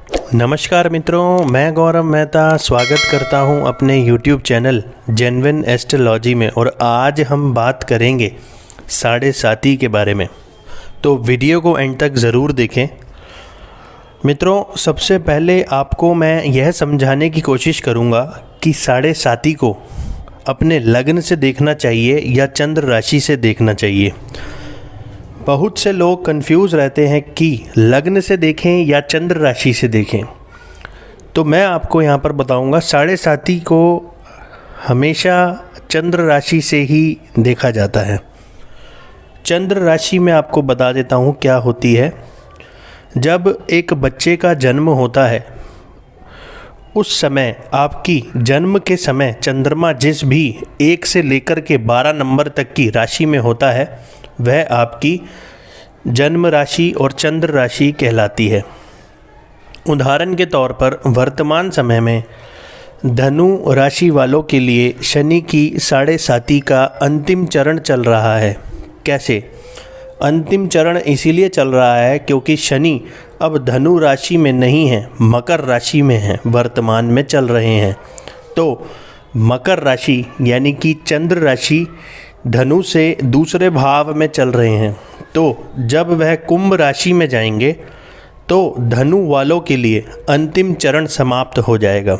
नमस्कार मित्रों, मैं गौरव मेहता स्वागत करता हूं अपने YouTube चैनल जेन्युइन एस्ट्रोलॉजी में। और आज हम बात करेंगे साढ़े साती के बारे में, तो वीडियो को एंड तक ज़रूर देखें। मित्रों, सबसे पहले आपको मैं यह समझाने की कोशिश करूंगा कि साढ़े साती को अपने लग्न से देखना चाहिए या चंद्र राशि से देखना चाहिए। बहुत से लोग कंफ्यूज रहते हैं कि लग्न से देखें या चंद्र राशि से देखें। तो मैं आपको यहाँ पर बताऊँगा साढ़े साती को हमेशा चंद्र राशि से ही देखा जाता है। चंद्र राशि में आपको बता देता हूँ क्या होती है। जब एक बच्चे का जन्म होता है उस समय आपकी जन्म के समय चंद्रमा जिस भी 1 से लेकर के 12 नंबर तक की राशि में होता है वह आपकी जन्म राशि और चंद्र राशि कहलाती है। उदाहरण के तौर पर वर्तमान समय में धनु राशि वालों के लिए शनि की साढ़े साती का अंतिम चरण चल रहा है। कैसे अंतिम चरण इसीलिए चल रहा है क्योंकि शनि अब धनु राशि में नहीं है, मकर राशि में है, वर्तमान में चल रहे हैं। तो मकर राशि यानी कि चंद्र राशि धनु से दूसरे भाव में चल रहे हैं। तो जब वह कुंभ राशि में जाएंगे तो धनु वालों के लिए अंतिम चरण समाप्त हो जाएगा।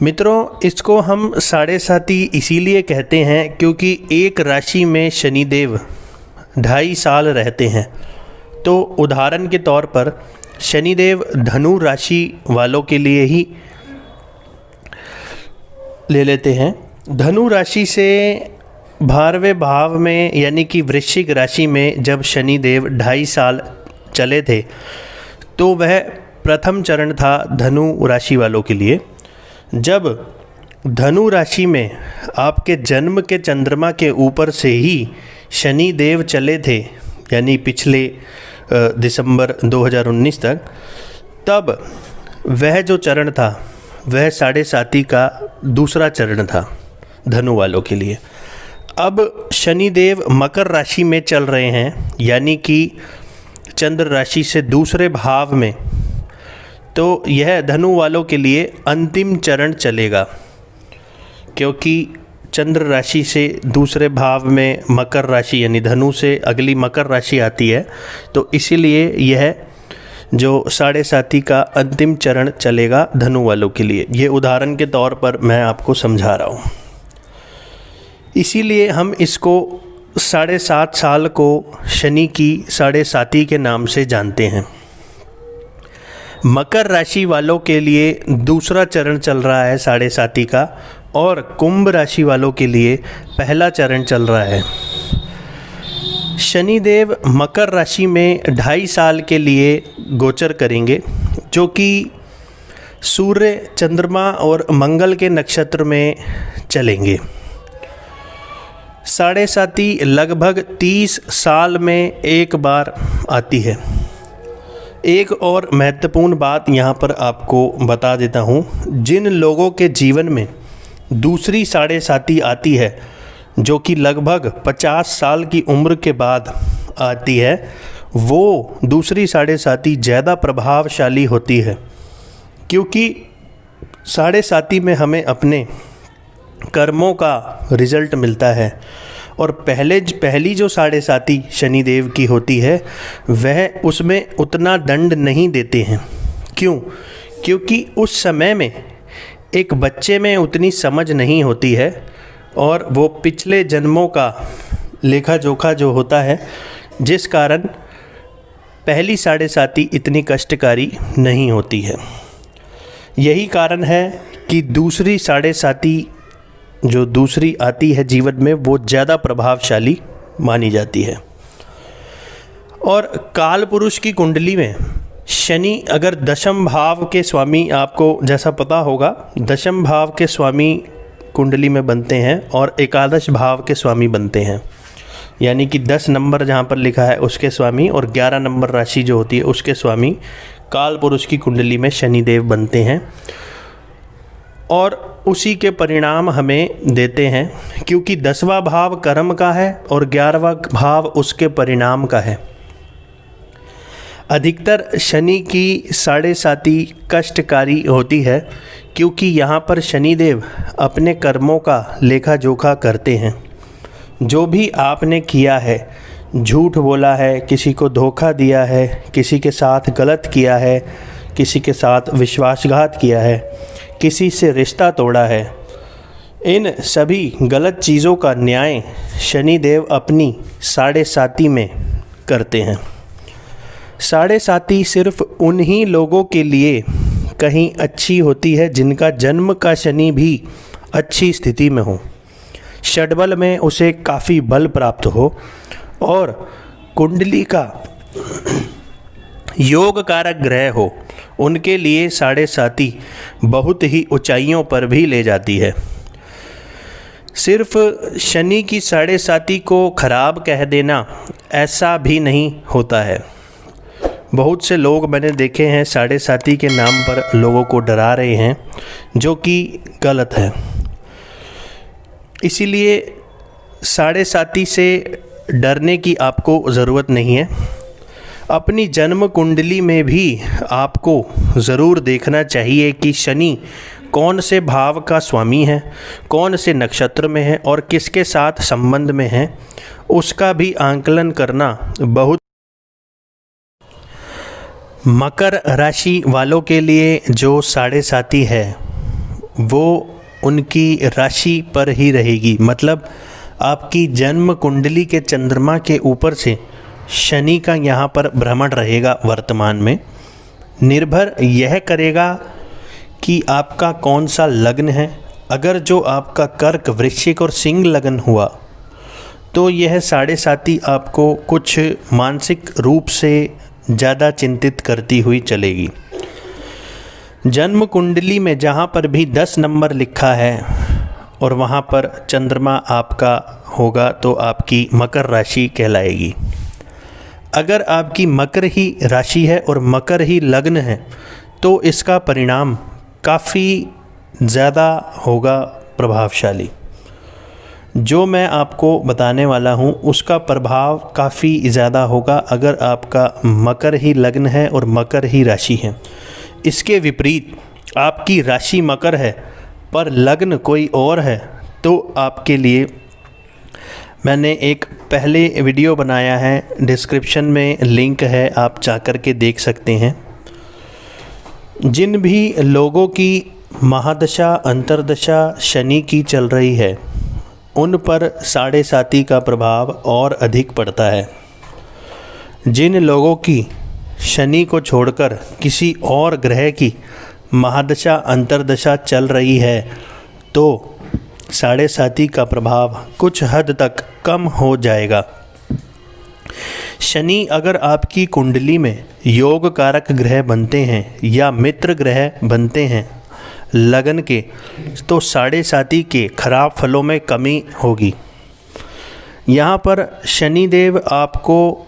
मित्रों, इसको हम साढ़े साती इसीलिए कहते हैं क्योंकि एक राशि में शनिदेव 2.5 साल रहते हैं। तो उदाहरण के तौर पर शनिदेव धनु राशि वालों के लिए ही ले लेते हैं। धनु राशि से 12वें भाव में यानी कि वृश्चिक राशि में जब शनिदेव 2.5 साल चले थे तो वह प्रथम चरण था धनु राशि वालों के लिए। जब धनु राशि में आपके जन्म के चंद्रमा के ऊपर से ही शनिदेव चले थे यानी पिछले दिसंबर 2019 तक, तब वह जो चरण था वह साढ़े साती का दूसरा चरण था धनु वालों के लिए। अब शनिदेव मकर राशि में चल रहे हैं यानी कि चंद्र राशि से दूसरे भाव में, तो यह धनु वालों के लिए अंतिम चरण चलेगा क्योंकि चंद्र राशि से दूसरे भाव में मकर राशि यानी धनु से अगली मकर राशि आती है। तो इसीलिए यह जो साढ़े साती का अंतिम चरण चलेगा धनु वालों के लिए। ये उदाहरण के तौर पर मैं आपको समझा रहा हूँ। इसीलिए हम इसको 7.5 साल को शनि की साढ़े साती के नाम से जानते हैं। मकर राशि वालों के लिए दूसरा चरण चल रहा है साढ़े साती का और कुंभ राशि वालों के लिए पहला चरण चल रहा है। शनिदेव मकर राशि में 2.5 साल के लिए गोचर करेंगे जो कि सूर्य, चंद्रमा और मंगल के नक्षत्र में चलेंगे। साढ़े साती लगभग 30 साल में एक बार आती है। एक और महत्वपूर्ण बात यहाँ पर आपको बता देता हूँ, जिन लोगों के जीवन में दूसरी साढ़े साती आती है जो कि लगभग 50 साल की उम्र के बाद आती है, वो दूसरी साढ़े साती ज़्यादा प्रभावशाली होती है क्योंकि साढ़े साती में हमें अपने कर्मों का रिज़ल्ट मिलता है। और पहली जो साढ़े साती शनिदेव की होती है वह उसमें उतना दंड नहीं देते हैं। क्यों? क्योंकि उस समय में एक बच्चे में उतनी समझ नहीं होती है और वो पिछले जन्मों का लेखा जोखा जो होता है, जिस कारण पहली साढ़े साती इतनी कष्टकारी नहीं होती है। यही कारण है कि दूसरी साढ़े साती जो दूसरी आती है जीवन में वो ज़्यादा प्रभावशाली मानी जाती है। और काल पुरुष की कुंडली में शनि अगर दशम भाव के स्वामी, आपको जैसा पता होगा दशम भाव के स्वामी कुंडली में बनते हैं और एकादश भाव के स्वामी बनते हैं, यानी कि 10 नंबर जहाँ पर लिखा है उसके स्वामी और 11 नंबर राशि जो होती है उसके स्वामी काल पुरुष की कुंडली में शनिदेव बनते हैं और उसी के परिणाम हमें देते हैं, क्योंकि 10वां भाव कर्म का है और 11वां भाव उसके परिणाम का है। अधिकतर शनि की साढ़े साती कष्टकारी होती है, क्योंकि यहाँ पर शनिदेव अपने कर्मों का लेखा जोखा करते हैं। जो भी आपने किया है, झूठ बोला है, किसी को धोखा दिया है, किसी के साथ गलत किया है, किसी के साथ विश्वासघात किया है, किसी से रिश्ता तोड़ा है, इन सभी गलत चीज़ों का न्याय शनिदेव अपनी साढ़े साती में करते हैं। साढ़े साती सिर्फ उन्हीं लोगों के लिए कहीं अच्छी होती है जिनका जन्म का शनि भी अच्छी स्थिति में हो, षड्बल में उसे काफ़ी बल प्राप्त हो और कुंडली का योग कारक ग्रह हो। उनके लिए साढ़े साती बहुत ही ऊंचाइयों पर भी ले जाती है। सिर्फ शनि की साढ़े साती को खराब कह देना ऐसा भी नहीं होता है। बहुत से लोग मैंने देखे हैं साढ़े साती के नाम पर लोगों को डरा रहे हैं, जो कि गलत है। इसीलिए साढ़े साती से डरने की आपको ज़रूरत नहीं है। अपनी जन्म कुंडली में भी आपको ज़रूर देखना चाहिए कि शनि कौन से भाव का स्वामी है, कौन से नक्षत्र में है और किसके साथ संबंध में है, उसका भी आंकलन करना बहुत। मकर राशि वालों के लिए जो साढ़े साती है वो उनकी राशि पर ही रहेगी, मतलब आपकी जन्म कुंडली के चंद्रमा के ऊपर से शनि का यहाँ पर भ्रमण रहेगा। वर्तमान में निर्भर यह करेगा कि आपका कौन सा लग्न है। अगर जो आपका कर्क, वृश्चिक और सिंह लग्न हुआ तो यह साढ़े साती आपको कुछ मानसिक रूप से ज़्यादा चिंतित करती हुई चलेगी। जन्म कुंडली में जहाँ पर भी 10 नंबर लिखा है और वहाँ पर चंद्रमा आपका होगा तो आपकी मकर राशि कहलाएगी। अगर आपकी मकर ही राशि है और मकर ही लग्न है तो इसका परिणाम काफ़ी ज़्यादा होगा प्रभावशाली। जो मैं आपको बताने वाला हूँ उसका प्रभाव काफ़ी ज़्यादा होगा अगर आपका मकर ही लग्न है और मकर ही राशि है। इसके विपरीत आपकी राशि मकर है पर लग्न कोई और है तो आपके लिए मैंने एक पहले वीडियो बनाया है, डिस्क्रिप्शन में लिंक है, आप जाकर के देख सकते हैं। जिन भी लोगों की महादशा अंतर्दशा शनि की चल रही है उन पर साढ़े साती का प्रभाव और अधिक पड़ता है। जिन लोगों की शनि को छोड़कर किसी और ग्रह की महादशा अंतर्दशा चल रही है तो साढ़े साती का प्रभाव कुछ हद तक कम हो जाएगा। शनि अगर आपकी कुंडली में योग कारक ग्रह बनते हैं या मित्र ग्रह बनते हैं लगन के, तो साढ़े साती के खराब फलों में कमी होगी। यहाँ पर शनिदेव आपको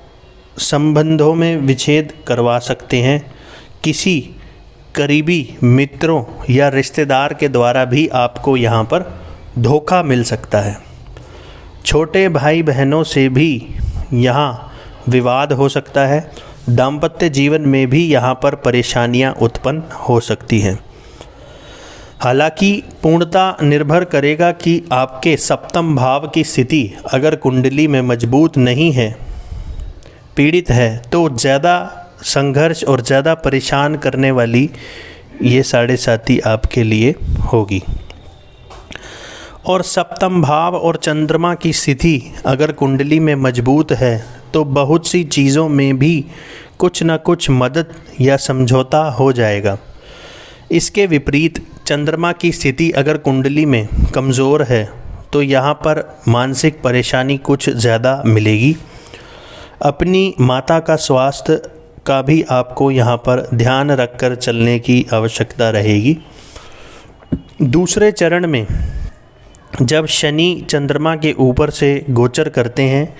संबंधों में विच्छेद करवा सकते हैं। किसी करीबी मित्रों या रिश्तेदार के द्वारा भी आपको यहाँ पर धोखा मिल सकता है। छोटे भाई बहनों से भी यहाँ विवाद हो सकता है। दाम्पत्य जीवन में भी यहाँ पर परेशानियाँ उत्पन्न हो सकती हैं। हालांकि पूर्णता निर्भर करेगा कि आपके सप्तम भाव की स्थिति अगर कुंडली में मजबूत नहीं है, पीड़ित है, तो ज़्यादा संघर्ष और ज़्यादा परेशान करने वाली ये साढ़े साती आपके लिए होगी। और सप्तम भाव और चंद्रमा की स्थिति अगर कुंडली में मजबूत है तो बहुत सी चीज़ों में भी कुछ न कुछ मदद या समझौता हो जाएगा। इसके विपरीत चंद्रमा की स्थिति अगर कुंडली में कमज़ोर है तो यहाँ पर मानसिक परेशानी कुछ ज़्यादा मिलेगी। अपनी माता का स्वास्थ्य का भी आपको यहाँ पर ध्यान रखकर चलने की आवश्यकता रहेगी। दूसरे चरण में जब शनि चंद्रमा के ऊपर से गोचर करते हैं,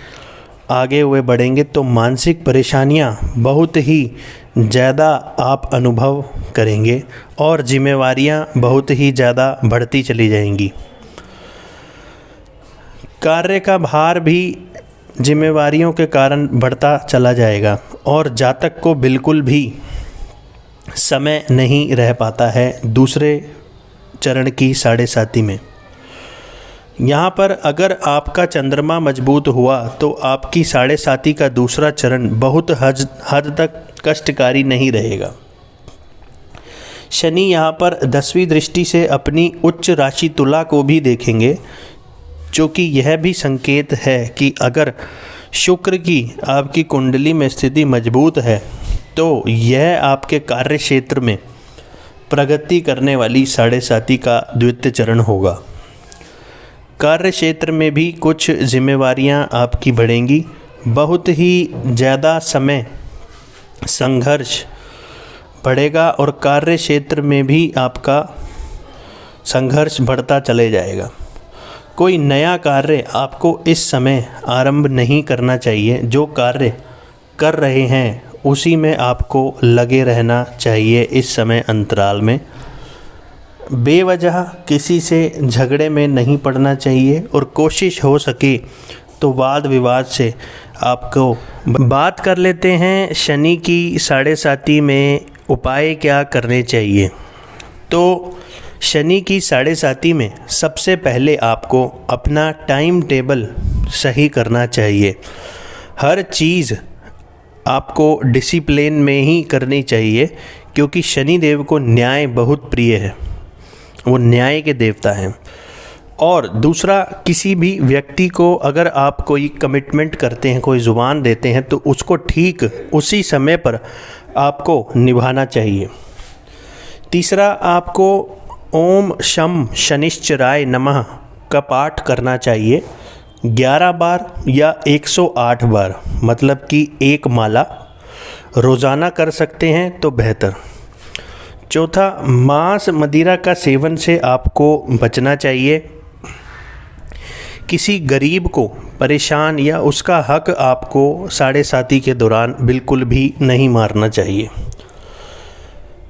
आगे हुए बढ़ेंगे तो मानसिक परेशानियाँ बहुत ही ज़्यादा आप अनुभव करेंगे और जिम्मेवारियाँ बहुत ही ज़्यादा बढ़ती चली जाएंगी। कार्य का भार भी जिम्मेवारियों के कारण बढ़ता चला जाएगा और जातक को बिल्कुल भी समय नहीं रह पाता है दूसरे चरण की साढ़े साती में। यहाँ पर अगर आपका चंद्रमा मजबूत हुआ तो आपकी साढ़े साती का दूसरा चरण बहुत हद तक कष्टकारी नहीं रहेगा। शनि यहाँ पर 10वीं दृष्टि से अपनी उच्च राशि तुला को भी देखेंगे, जो कि यह भी संकेत है कि अगर शुक्र की आपकी कुंडली में स्थिति मजबूत है तो यह आपके कार्य क्षेत्र में प्रगति करने वाली साढ़े साती का द्वितीय चरण होगा। कार्य क्षेत्र में भी कुछ जिम्मेवारियां आपकी बढ़ेंगी, बहुत ही ज़्यादा समय संघर्ष बढ़ेगा और कार्य क्षेत्र में भी आपका संघर्ष बढ़ता चले जाएगा। कोई नया कार्य आपको इस समय आरंभ नहीं करना चाहिए। जो कार्य कर रहे हैं उसी में आपको लगे रहना चाहिए। इस समय अंतराल में बेवजह किसी से झगड़े में नहीं पड़ना चाहिए और कोशिश हो सके तो वाद विवाद से आपको बात कर लेते हैं। शनि की साढ़े साती में उपाय क्या करने चाहिए? तो शनि की साढ़े साती में सबसे पहले आपको अपना टाइम टेबल सही करना चाहिए। हर चीज़ आपको डिसिप्लिन में ही करनी चाहिए, क्योंकि शनि देव को न्याय बहुत प्रिय है, वो न्याय के देवता हैं। और दूसरा, किसी भी व्यक्ति को अगर आप कोई कमिटमेंट करते हैं, कोई ज़ुबान देते हैं, तो उसको ठीक उसी समय पर आपको निभाना चाहिए। तीसरा, आपको ओम शम शनिश्चराय नमः का पाठ करना चाहिए 11 बार या 108 बार, मतलब कि एक माला रोज़ाना कर सकते हैं तो बेहतर। चौथा, मांस मदिरा का सेवन से आपको बचना चाहिए। किसी गरीब को परेशान या उसका हक आपको साढ़े साती के दौरान बिल्कुल भी नहीं मारना चाहिए।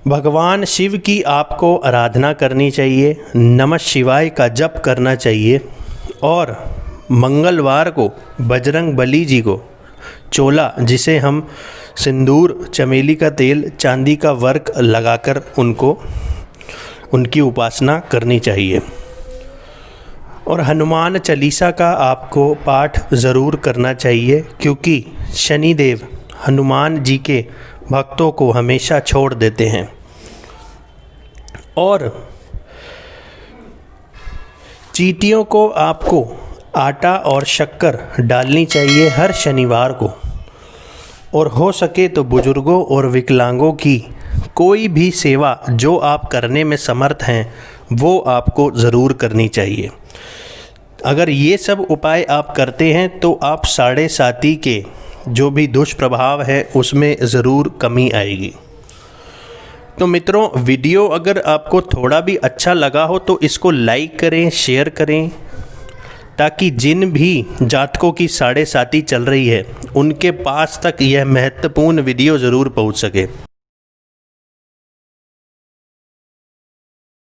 भगवान शिव की आपको आराधना करनी चाहिए, नमः शिवाय का जप करना चाहिए और मंगलवार को बजरंग बली जी को चोला, जिसे हम सिंदूर, चमेली का तेल, चांदी का वर्क लगाकर उनकी उपासना करनी चाहिए। और हनुमान चालीसा का आपको पाठ ज़रूर करना चाहिए, क्योंकि शनिदेव हनुमान जी के भक्तों को हमेशा छोड़ देते हैं। और चींटियों को आपको आटा और शक्कर डालनी चाहिए हर शनिवार को। और हो सके तो बुजुर्गों और विकलांगों की कोई भी सेवा जो आप करने में समर्थ हैं वो आपको ज़रूर करनी चाहिए। अगर ये सब उपाय आप करते हैं तो आप साढ़े साती के जो भी दुष्प्रभाव है उसमें ज़रूर कमी आएगी। तो मित्रों, वीडियो अगर आपको थोड़ा भी अच्छा लगा हो तो इसको लाइक करें, शेयर करें, ताकि जिन भी जातकों की साढ़े साती चल रही है उनके पास तक यह महत्वपूर्ण वीडियो ज़रूर पहुंच सके।